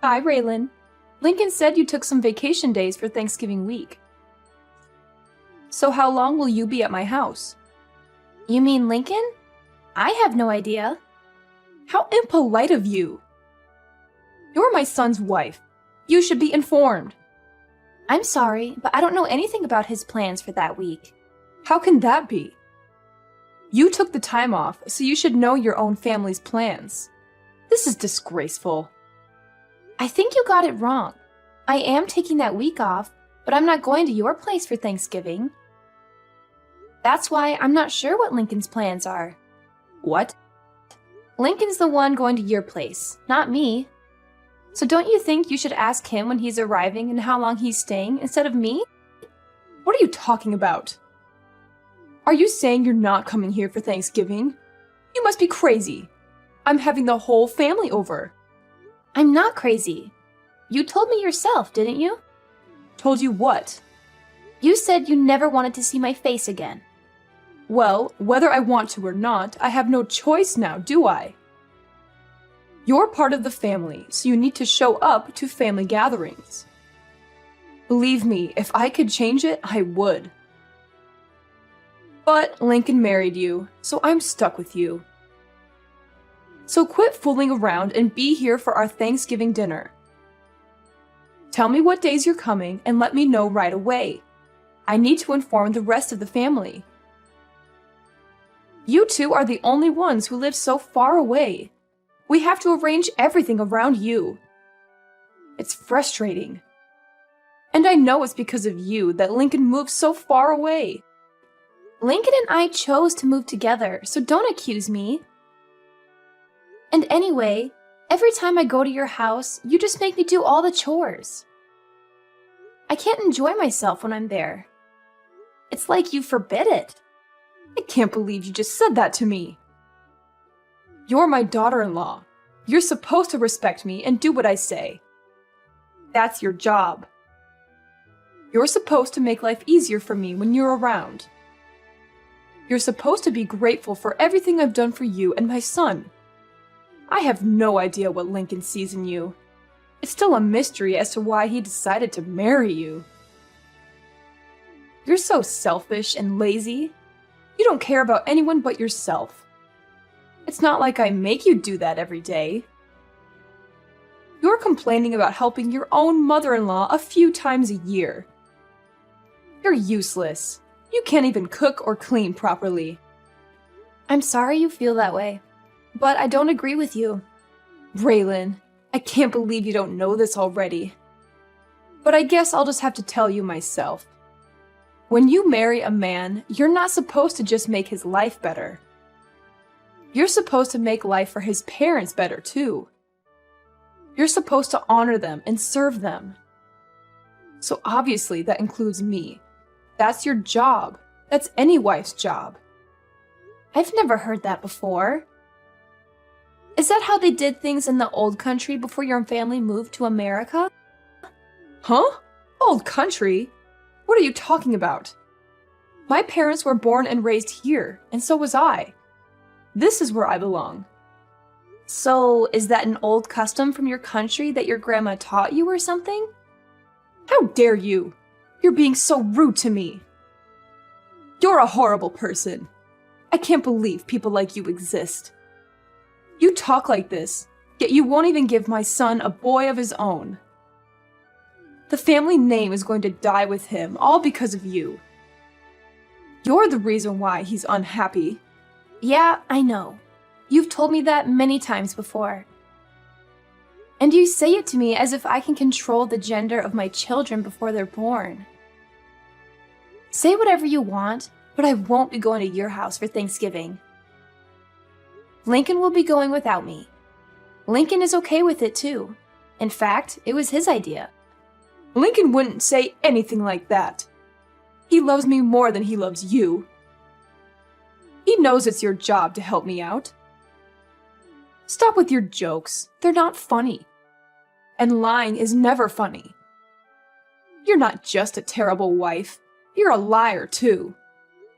Hi, Raylan. Lincoln said you took some vacation days for Thanksgiving week. So how long will you be at my house? You mean Lincoln? I have no idea. How impolite of you! You're my son's wife. You should be informed. I'm sorry, but I don't know anything about his plans for that week. How can that be? You took the time off, so you should know your own family's plans. This is disgraceful. I think you got it wrong. I am taking that week off, but I'm not going to your place for Thanksgiving. That's why I'm not sure what Lincoln's plans are. What? Lincoln's the one going to your place, not me. So don't you think you should ask him when he's arriving and how long he's staying instead of me? What are you talking about? Are you saying you're not coming here for Thanksgiving? You must be crazy. I'm having the whole family over. I'm not crazy. You told me yourself, didn't you? Told you what? You said you never wanted to see my face again. Well, whether I want to or not, I have no choice now, do I? You're part of the family, so you need to show up to family gatherings. Believe me, if I could change it, I would. But Lincoln married you, so I'm stuck with you. So quit fooling around and be here for our Thanksgiving dinner. Tell me what days you're coming and let me know right away. I need to inform the rest of the family. You two are the only ones who live so far away. We have to arrange everything around you. It's frustrating. And I know it's because of you that Lincoln moved so far away. Lincoln and I chose to move together, so don't accuse me. And anyway, every time I go to your house, you just make me do all the chores. I can't enjoy myself when I'm there. It's like you forbid it. I can't believe you just said that to me. You're my daughter-in-law. You're supposed to respect me and do what I say. That's your job. You're supposed to make life easier for me when you're around. You're supposed to be grateful for everything I've done for you and my son. I have no idea what Lincoln sees in you. It's still a mystery as to why he decided to marry you. You're so selfish and lazy. You don't care about anyone but yourself. It's not like I make you do that every day. You're complaining about helping your own mother-in-law a few times a year. You're useless. You can't even cook or clean properly. I'm sorry you feel that way, but I don't agree with you. Raylan, I can't believe you don't know this already. But I guess I'll just have to tell you myself. When you marry a man, you're not supposed to just make his life better. You're supposed to make life for his parents better too. You're supposed to honor them and serve them. So obviously that includes me. That's your job. That's any wife's job. I've never heard that before. Is that how they did things in the old country before your family moved to America? Huh? Old country? What are you talking about? My parents were born and raised here, and so was I. This is where I belong. So, is that an old custom from your country that your grandma taught you or something? How dare you! You're being so rude to me. You're a horrible person. I can't believe people like you exist. You talk like this, yet you won't even give my son a boy of his own. The family name is going to die with him, all because of you. You're the reason why he's unhappy. Yeah, I know. You've told me that many times before. And you say it to me as if I can control the gender of my children before they're born. Say whatever you want, but I won't be going to your house for Thanksgiving. Lincoln will be going without me. Lincoln is okay with it too. In fact, it was his idea. Lincoln wouldn't say anything like that. He loves me more than he loves you. He knows it's your job to help me out. Stop with your jokes. They're not funny. And lying is never funny. You're not just a terrible wife. You're a liar, too.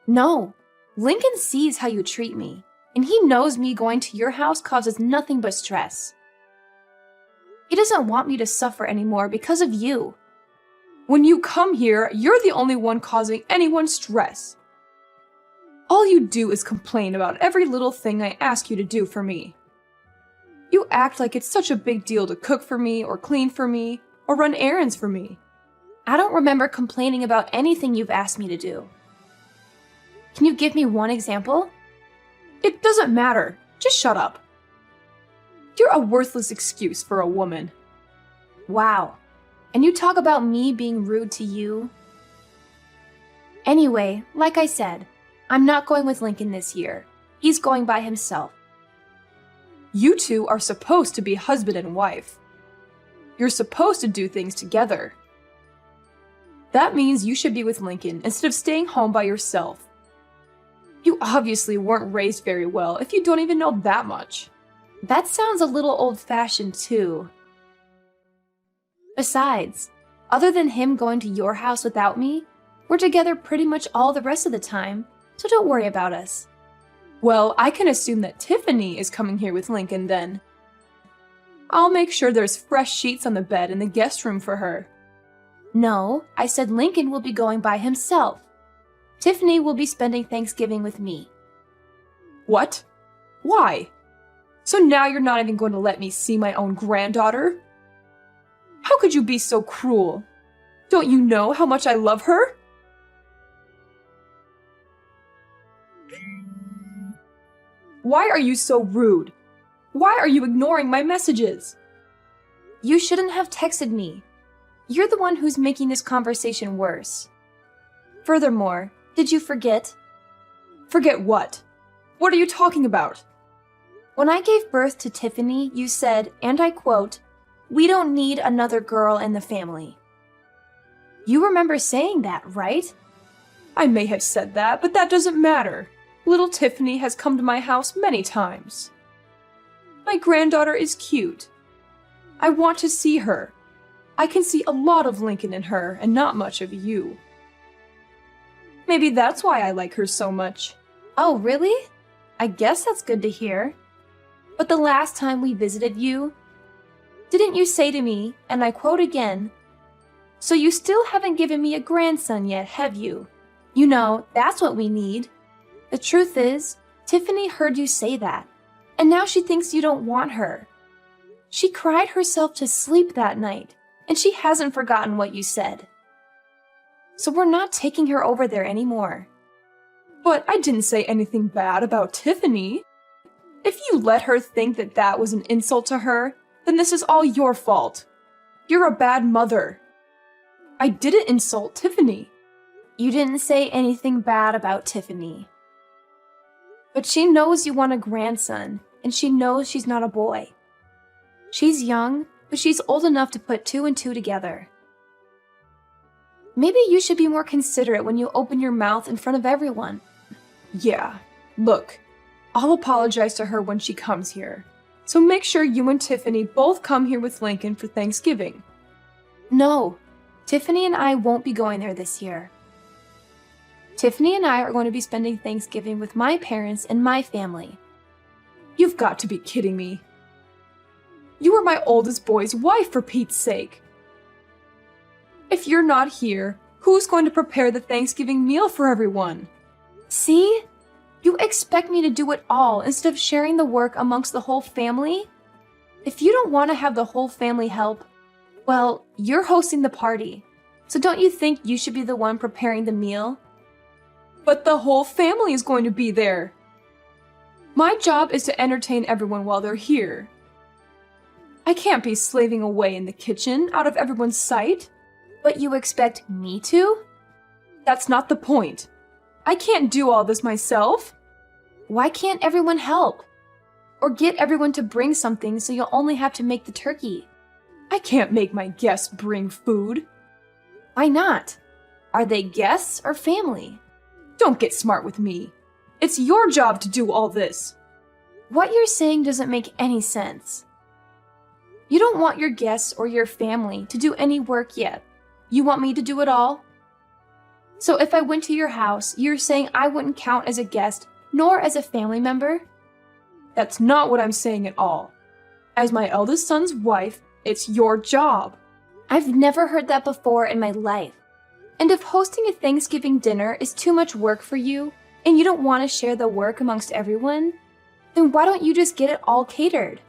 No, Lincoln sees how you treat me, and he knows me going to your house causes nothing but stress. He doesn't want me to suffer anymore because of you. When you come here, you're the only one causing anyone stress. All you do is complain about every little thing I ask you to do for me. You act like it's such a big deal to cook for me, or clean for me, or run errands for me. I don't remember complaining about anything you've asked me to do. Can you give me one example? It doesn't matter. Just shut up. You're a worthless excuse for a woman. Wow. And you talk about me being rude to you? Anyway, like I said, I'm not going with Lincoln this year. He's going by himself. You two are supposed to be husband and wife. You're supposed to do things together. That means you should be with Lincoln instead of staying home by yourself. You obviously weren't raised very well if you don't even know that much. That sounds a little old-fashioned too. Besides, other than him going to your house without me, we're together pretty much all the rest of the time, so don't worry about us. Well, I can assume that Tiffany is coming here with Lincoln then. I'll make sure there's fresh sheets on the bed in the guest room for her. No, I said Lincoln will be going by himself. Tiffany will be spending Thanksgiving with me. What? Why? So now you're not even going to let me see my own granddaughter? How could you be so cruel? Don't you know how much I love her? Why are you so rude? Why are you ignoring my messages? You shouldn't have texted me. You're the one who's making this conversation worse. Furthermore, did you forget? Forget what? What are you talking about? When I gave birth to Tiffany, you said, and I quote, "We don't need another girl in the family." You remember saying that, right? I may have said that, but that doesn't matter. Little Tiffany has come to my house many times. My granddaughter is cute. I want to see her. I can see a lot of Lincoln in her and not much of you. Maybe that's why I like her so much. Oh, really? I guess that's good to hear. But the last time we visited you, didn't you say to me, and I quote again, "So you still haven't given me a grandson yet, have you? You know, that's what we need." The truth is, Tiffany heard you say that, and now she thinks you don't want her. She cried herself to sleep that night, and she hasn't forgotten what you said. So we're not taking her over there anymore. But I didn't say anything bad about Tiffany. If you let her think that that was an insult to her, then this is all your fault. You're a bad mother. I didn't insult Tiffany. You didn't say anything bad about Tiffany. But she knows you want a grandson, and she knows she's not a boy. She's young, but she's old enough to put two and two together. Maybe you should be more considerate when you open your mouth in front of everyone. Yeah, look, I'll apologize to her when she comes here. So make sure you and Tiffany both come here with Lincoln for Thanksgiving. No, Tiffany and I won't be going there this year. Tiffany and I are going to be spending Thanksgiving with my parents and my family. You've got to be kidding me. You are my oldest boy's wife, for Pete's sake. If you're not here, who's going to prepare the Thanksgiving meal for everyone? See? You expect me to do it all instead of sharing the work amongst the whole family? If you don't want to have the whole family help, well, you're hosting the party. So don't you think you should be the one preparing the meal? But the whole family is going to be there. My job is to entertain everyone while they're here. I can't be slaving away in the kitchen out of everyone's sight. But you expect me to? That's not the point. I can't do all this myself. Why can't everyone help? Or get everyone to bring something so you'll only have to make the turkey? I can't make my guests bring food. Why not? Are they guests or family? Don't get smart with me. It's your job to do all this. What you're saying doesn't make any sense. You don't want your guests or your family to do any work yet. You want me to do it all? So if I went to your house, you're saying I wouldn't count as a guest nor as a family member? That's not what I'm saying at all. As my eldest son's wife, It's your job. I've never heard that before in my life. And if hosting a Thanksgiving dinner is too much work for you, and you don't want to share the work amongst everyone, then why don't you just get it all catered?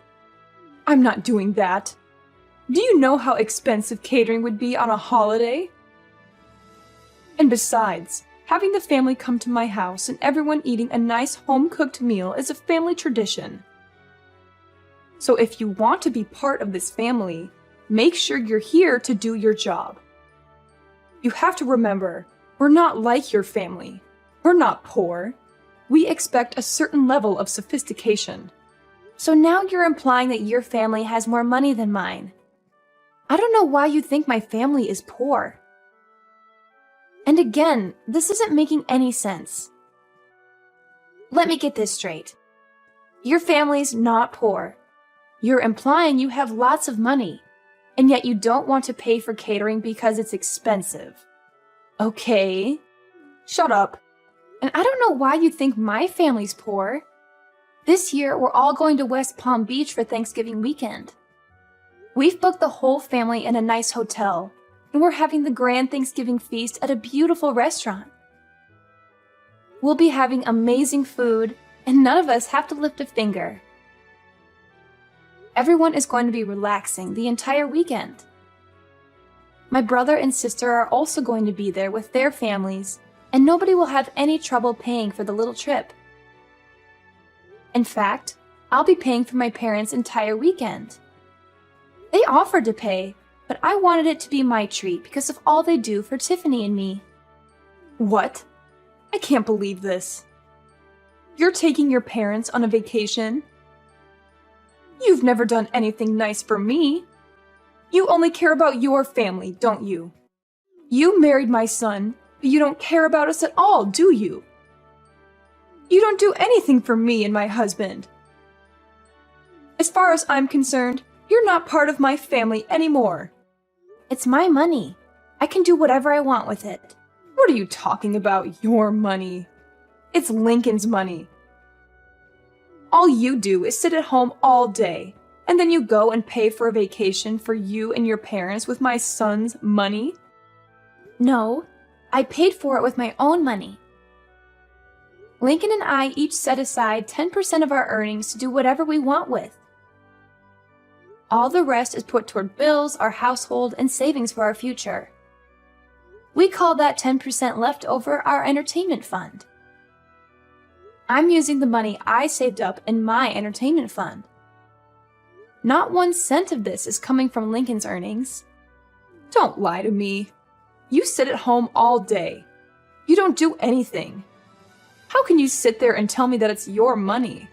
I'm not doing that. Do you know how expensive catering would be on a holiday? And besides, having the family come to my house and everyone eating a nice home-cooked meal is a family tradition. So if you want to be part of this family, make sure you're here to do your job. You have to remember, we're not like your family. We're not poor. We expect a certain level of sophistication. So now you're implying that your family has more money than mine. I don't know why you think my family is poor. And again, this isn't making any sense. Let me get this straight. Your family's not poor. You're implying you have lots of money, and yet you don't want to pay for catering because it's expensive. Okay. Shut up. And I don't know why you think my family's poor. This year, we're all going to West Palm Beach for Thanksgiving weekend. We've booked the whole family in a nice hotel, and we're having the grand Thanksgiving feast at a beautiful restaurant. We'll be having amazing food, and none of us have to lift a finger. Everyone is going to be relaxing the entire weekend. My brother and sister are also going to be there with their families, and nobody will have any trouble paying for the little trip. In fact, I'll be paying for my parents' entire weekend. They offered to pay, but I wanted it to be my treat because of all they do for Tiffany and me. What? I can't believe this. You're taking your parents on a vacation? You've never done anything nice for me. You only care about your family, don't you? You married my son, but you don't care about us at all, do you? You don't do anything for me and my husband. As far as I'm concerned, you're not part of my family anymore. It's my money. I can do whatever I want with it. What are you talking about, your money? It's Lincoln's money. All you do is sit at home all day, and then you go and pay for a vacation for you and your parents with my son's money? No, I paid for it with my own money. Lincoln and I each set aside 10% of our earnings to do whatever we want with. All the rest is put toward bills, our household, and savings for our future. We call that 10% left over our entertainment fund. I'm using the money I saved up in my entertainment fund. Not 1 cent of this is coming from Lincoln's earnings. Don't lie to me. You sit at home all day. You don't do anything. How can you sit there and tell me that it's your money?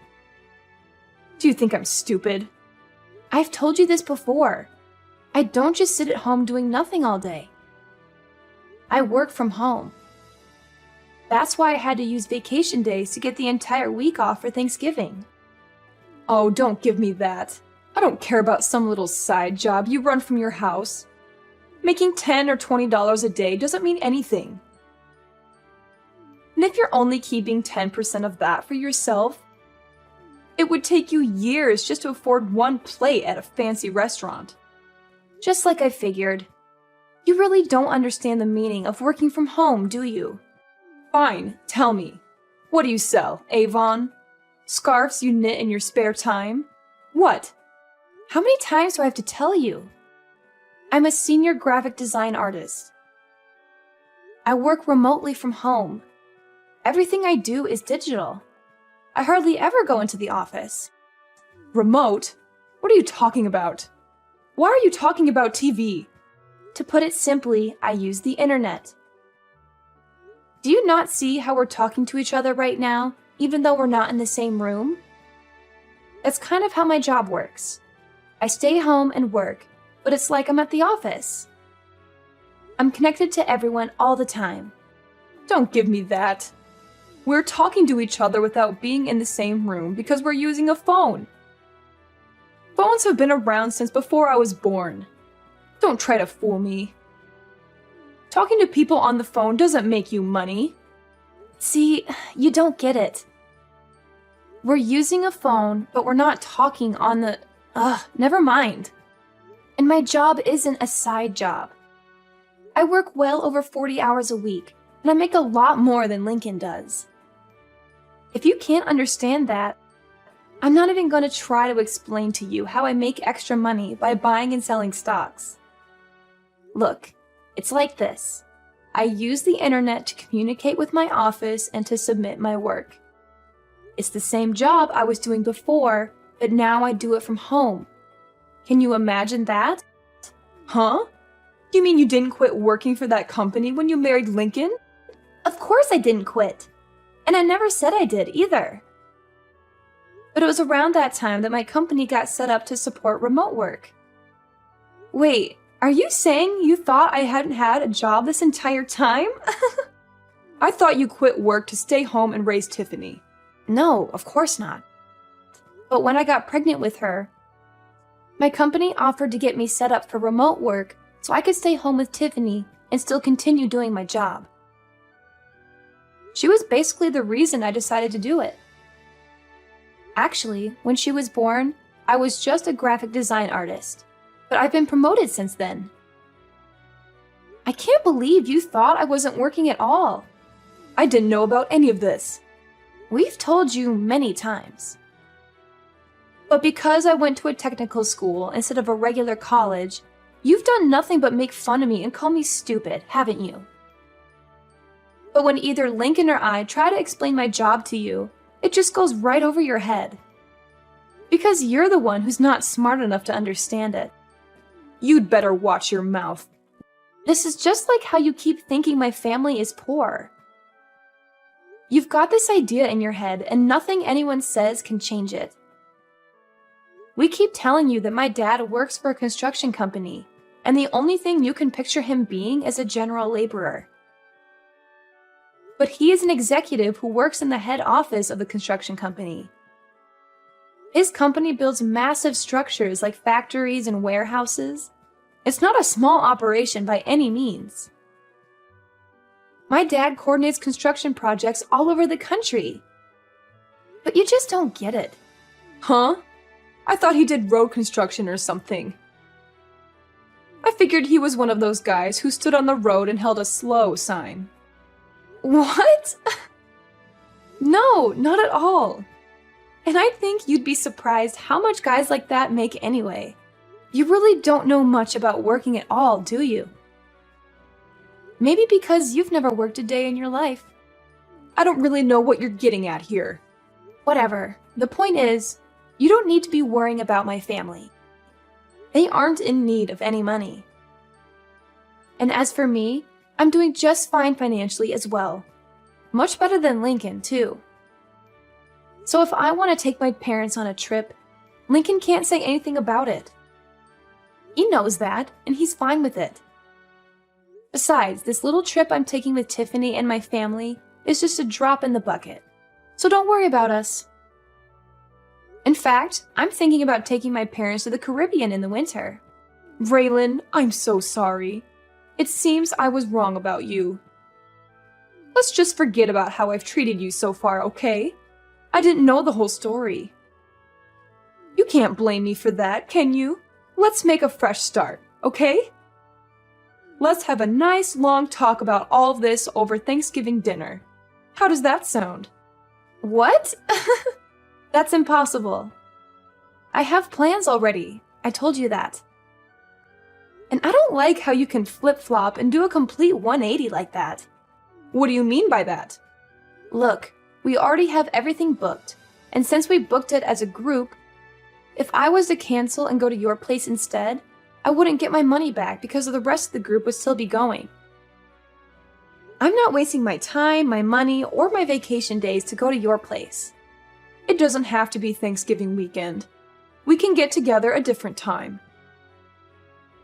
Do you think I'm stupid? I've told you this before. I don't just sit at home doing nothing all day. I work from home. That's why I had to use vacation days to get the entire week off for Thanksgiving. Oh, don't give me that. I don't care about some little side job you run from your house. Making $10 or $20 a day doesn't mean anything. And if you're only keeping 10% of that for yourself, it would take you years just to afford one plate at a fancy restaurant. Just like I figured. You really don't understand the meaning of working from home, do you? Fine, tell me. What do you sell, Avon? Scarves you knit in your spare time? What? How many times do I have to tell you? I'm a senior graphic design artist. I work remotely from home. Everything I do is digital. I hardly ever go into the office. Remote? What are you talking about? Why are you talking about TV? To put it simply, I use the internet. Do you not see how we're talking to each other right now, even though we're not in the same room? That's kind of how my job works. I stay home and work, but it's like I'm at the office. I'm connected to everyone all the time. Don't give me that. We're talking to each other without being in the same room because we're using a phone. Phones have been around since before I was born. Don't try to fool me. Talking to people on the phone doesn't make you money. See, you don't get it. We're using a phone, but we're not talking on the... never mind. And my job isn't a side job. I work well over 40 hours a week, and I make a lot more than Lincoln does. If you can't understand that, I'm not even going to try to explain to you how I make extra money by buying and selling stocks. Look, it's like this. I use the internet to communicate with my office and to submit my work. It's the same job I was doing before, but now I do it from home. Can you imagine that? Huh? You mean you didn't quit working for that company when you married Lincoln? Of course I didn't quit. And I never said I did either. But it was around that time that my company got set up to support remote work. Wait, are you saying you thought I hadn't had a job this entire time? I thought you quit work to stay home and raise Tiffany. No, of course not. But when I got pregnant with her, my company offered to get me set up for remote work so I could stay home with Tiffany and still continue doing my job. She was basically the reason I decided to do it. Actually, when she was born, I was just a graphic design artist, but I've been promoted since then. I can't believe you thought I wasn't working at all. I didn't know about any of this. We've told you many times. But because I went to a technical school instead of a regular college, you've done nothing but make fun of me and call me stupid, haven't you? But when either Lincoln or I try to explain my job to you, it just goes right over your head. Because you're the one who's not smart enough to understand it. You'd better watch your mouth. This is just like how you keep thinking my family is poor. You've got this idea in your head and nothing anyone says can change it. We keep telling you that my dad works for a construction company, and the only thing you can picture him being is a general laborer. But he is an executive who works in the head office of the construction company. His company builds massive structures like factories and warehouses. It's not a small operation by any means. My dad coordinates construction projects all over the country. But you just don't get it. Huh? I thought he did road construction or something. I figured he was one of those guys who stood on the road and held a slow sign. What? No, not at all. And I think you'd be surprised how much guys like that make anyway. You really don't know much about working at all, do you? Maybe because you've never worked a day in your life. I don't really know what you're getting at here. Whatever. The point is, you don't need to be worrying about my family. They aren't in need of any money. And as for me, I'm doing just fine financially as well. Much better than Lincoln, too. So if I want to take my parents on a trip, Lincoln can't say anything about it. He knows that, and he's fine with it. Besides, this little trip I'm taking with Tiffany and my family is just a drop in the bucket. So don't worry about us. In fact, I'm thinking about taking my parents to the Caribbean in the winter. Raylan, I'm so sorry. It seems I was wrong about you. Let's just forget about how I've treated you so far, okay? I didn't know the whole story. You can't blame me for that, can you? Let's make a fresh start, okay? Let's have a nice long talk about all of this over Thanksgiving dinner. How does that sound? What? That's impossible. I have plans already. I told you that. And I don't like how you can flip-flop and do a complete 180 like that. What do you mean by that? Look, we already have everything booked, and since we booked it as a group, if I was to cancel and go to your place instead, I wouldn't get my money back because the rest of the group would still be going. I'm not wasting my time, my money, or my vacation days to go to your place. It doesn't have to be Thanksgiving weekend. We can get together a different time.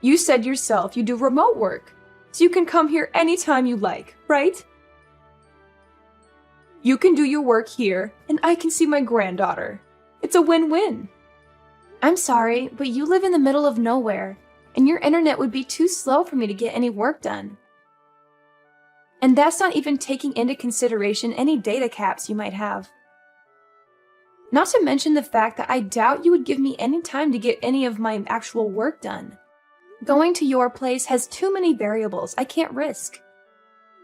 You said yourself you do remote work, so you can come here anytime you like, right? You can do your work here, and I can see my granddaughter. It's a win-win. I'm sorry, but you live in the middle of nowhere, and your internet would be too slow for me to get any work done. And that's not even taking into consideration any data caps you might have. Not to mention the fact that I doubt you would give me any time to get any of my actual work done. Going to your place has too many variables I can't risk.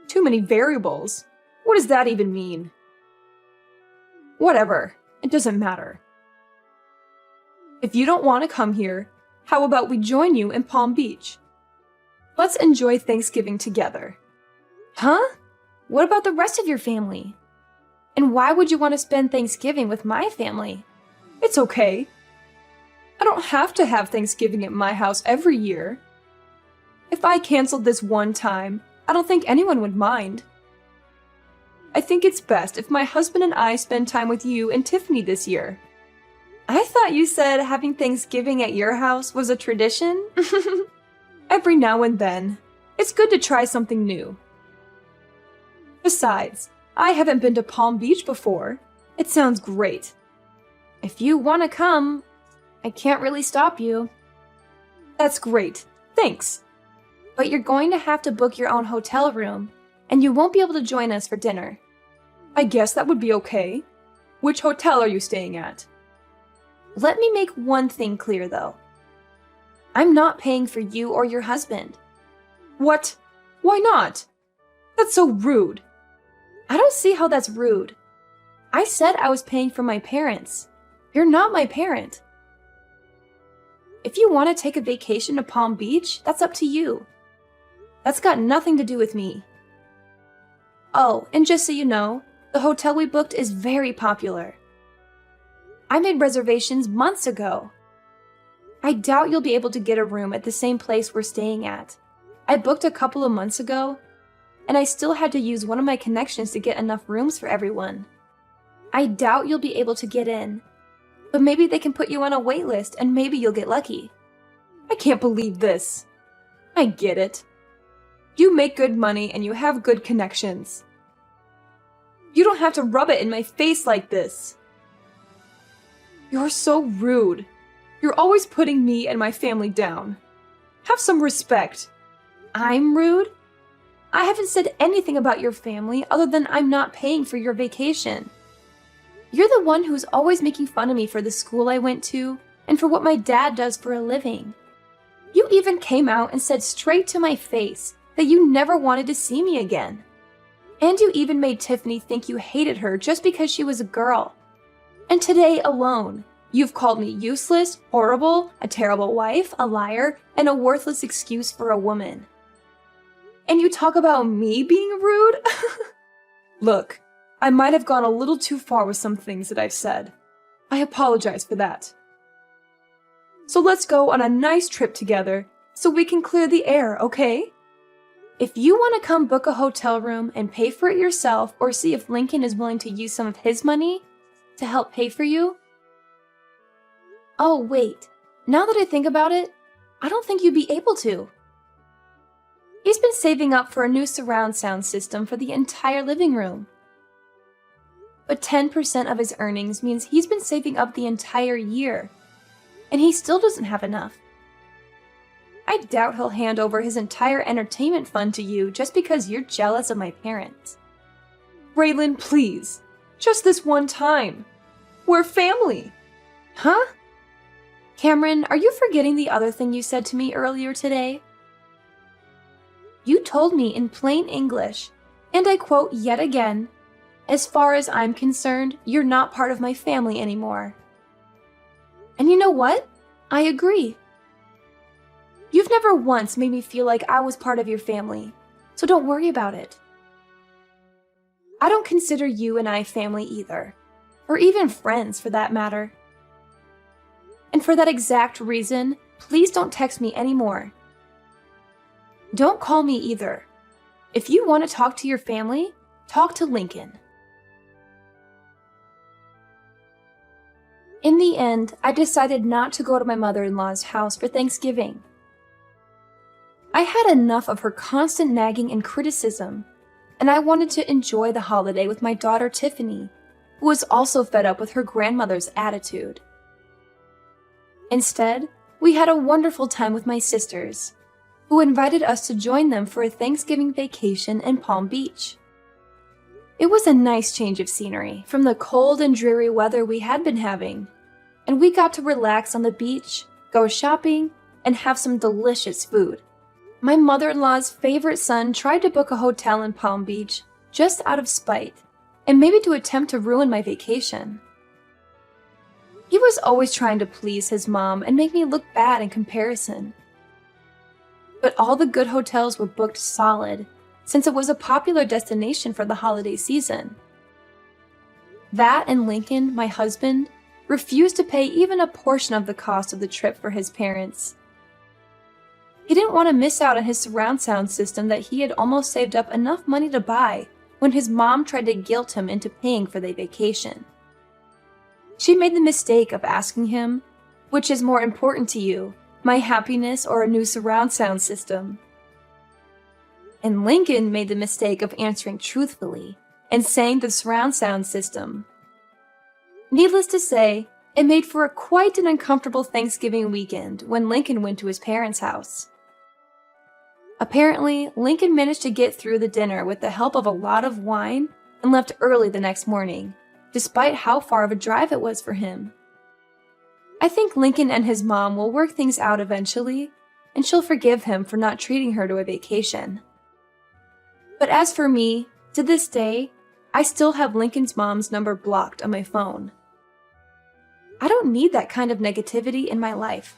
Too many variables? What does that even mean? Whatever, it doesn't matter. If you don't want to come here, how about we join you in Palm Beach? Let's enjoy Thanksgiving together. Huh? What about the rest of your family? And why would you want to spend Thanksgiving with my family? It's okay. I don't have to have Thanksgiving at my house every year. If I canceled this one time, I don't think anyone would mind. I think it's best if my husband and I spend time with you and Tiffany this year. I thought you said having Thanksgiving at your house was a tradition? Every now and then. It's good to try something new. Besides, I haven't been to Palm Beach before. It sounds great. If you want to come, I can't really stop you. That's great. Thanks. But you're going to have to book your own hotel room, and you won't be able to join us for dinner. I guess that would be okay. Which hotel are you staying at? Let me make one thing clear, though. I'm not paying for you or your husband. What? Why not? That's so rude. I don't see how that's rude. I said I was paying for my parents. You're not my parent. If you want to take a vacation to Palm Beach, that's up to you. That's got nothing to do with me. Oh, and just so you know, the hotel we booked is very popular. I made reservations months ago. I doubt you'll be able to get a room at the same place we're staying at. I booked a couple of months ago, and I still had to use one of my connections to get enough rooms for everyone. I doubt you'll be able to get in, but maybe they can put you on a wait list and maybe you'll get lucky. I can't believe this. I get it. You make good money and you have good connections. You don't have to rub it in my face like this. You're so rude. You're always putting me and my family down. Have some respect. I'm rude? I haven't said anything about your family other than I'm not paying for your vacation. You're the one who's always making fun of me for the school I went to and for what my dad does for a living. You even came out and said straight to my face that you never wanted to see me again. And you even made Tiffany think you hated her just because she was a girl. And today alone, you've called me useless, horrible, a terrible wife, a liar, and a worthless excuse for a woman. And you talk about me being rude? Look, I might have gone a little too far with some things that I've said. I apologize for that. So let's go on a nice trip together so we can clear the air, okay? If you want to come book a hotel room and pay for it yourself or see if Lincoln is willing to use some of his money to help pay for you. Oh, wait. Now that I think about it, I don't think you'd be able to. He's been saving up for a new surround sound system for the entire living room. But 10% of his earnings means he's been saving up the entire year, and he still doesn't have enough. I doubt he'll hand over his entire entertainment fund to you just because you're jealous of my parents. Raylan, please. Just this one time. We're family. Huh? Cameron, are you forgetting the other thing you said to me earlier today? You told me in plain English, and I quote yet again, "As far as I'm concerned, you're not part of my family anymore." And you know what? I agree. You've never once made me feel like I was part of your family, so don't worry about it. I don't consider you and I family either, or even friends for that matter. And for that exact reason, please don't text me anymore. Don't call me either. If you want to talk to your family, talk to Lincoln. In the end, I decided not to go to my mother-in-law's house for Thanksgiving. I had enough of her constant nagging and criticism, and I wanted to enjoy the holiday with my daughter Tiffany, who was also fed up with her grandmother's attitude. Instead, we had a wonderful time with my sisters, who invited us to join them for a Thanksgiving vacation in Palm Beach. It was a nice change of scenery from the cold and dreary weather we had been having, and we got to relax on the beach, go shopping, and have some delicious food. My mother-in-law's favorite son tried to book a hotel in Palm Beach just out of spite, and maybe to attempt to ruin my vacation. He was always trying to please his mom and make me look bad in comparison. But all the good hotels were booked solid, since it was a popular destination for the holiday season. That and Lincoln, my husband, refused to pay even a portion of the cost of the trip for his parents. He didn't want to miss out on his surround sound system that he had almost saved up enough money to buy when his mom tried to guilt him into paying for their vacation. She made the mistake of asking him, "Which is more important to you, my happiness or a new surround sound system?" And Lincoln made the mistake of answering truthfully and saying the surround sound system. Needless to say, it made for quite an uncomfortable Thanksgiving weekend when Lincoln went to his parents' house. Apparently, Lincoln managed to get through the dinner with the help of a lot of wine and left early the next morning, despite how far of a drive it was for him. I think Lincoln and his mom will work things out eventually, and she'll forgive him for not treating her to a vacation. But as for me, to this day, I still have Lincoln's mom's number blocked on my phone. I don't need that kind of negativity in my life.